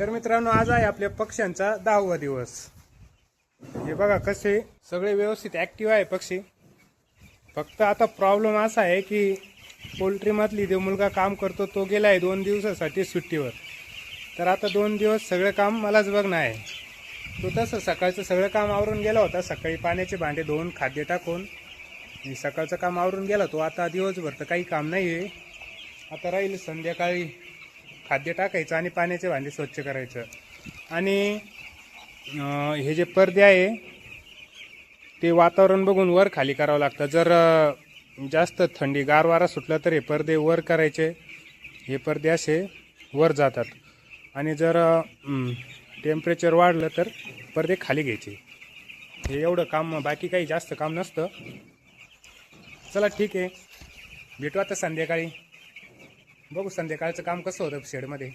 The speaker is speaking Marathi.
तर मित्रांनो, आज आहे आपल्या पक्ष्यांचा 10वा दिवस। हे बघा कसे सगळे व्यवस्थित ऍक्टिव्ह आहे पक्षी। फक्त आता प्रॉब्लेम असा आहे की पोल्ट्री मधली जो मुलगा काम करतो तो गेलाय 2 दिवसासाठी सुट्टीवर। तर आता 2 दिवस सगळं काम मलाच बघणं आहे। तो तसं सकाळचं सगळं काम आवरून गेला होता, सकाळी पाण्याचे भांडे धुवून खाद्य टाकून सकाळचं काम आवरून गेला तो। आता दिवसभर तर काही काम नाही आहे, आता राहील संध्याकाळी खाद्य टाकायचं आणि पाण्याचे भांडे स्वच्छ करायचं। आणि हे जे पडदे आहे ते वातावरण बघून वर खाली करावं लागतं। जर जास्त थंडी गार वारा सुटला तर हे पडदे वर करायचे, हे पडदे असे वर जातात। आणि जर टेम्परेचर वाढलं तर पडदे खाली घ्यायचे। हे एवढं काम, बाकी काही जास्त काम नसतं। चला ठीक आहे, भेटू आता संध्याकाळी, बघू संध्याकाळचं काम कसं होतं शेडमध्ये।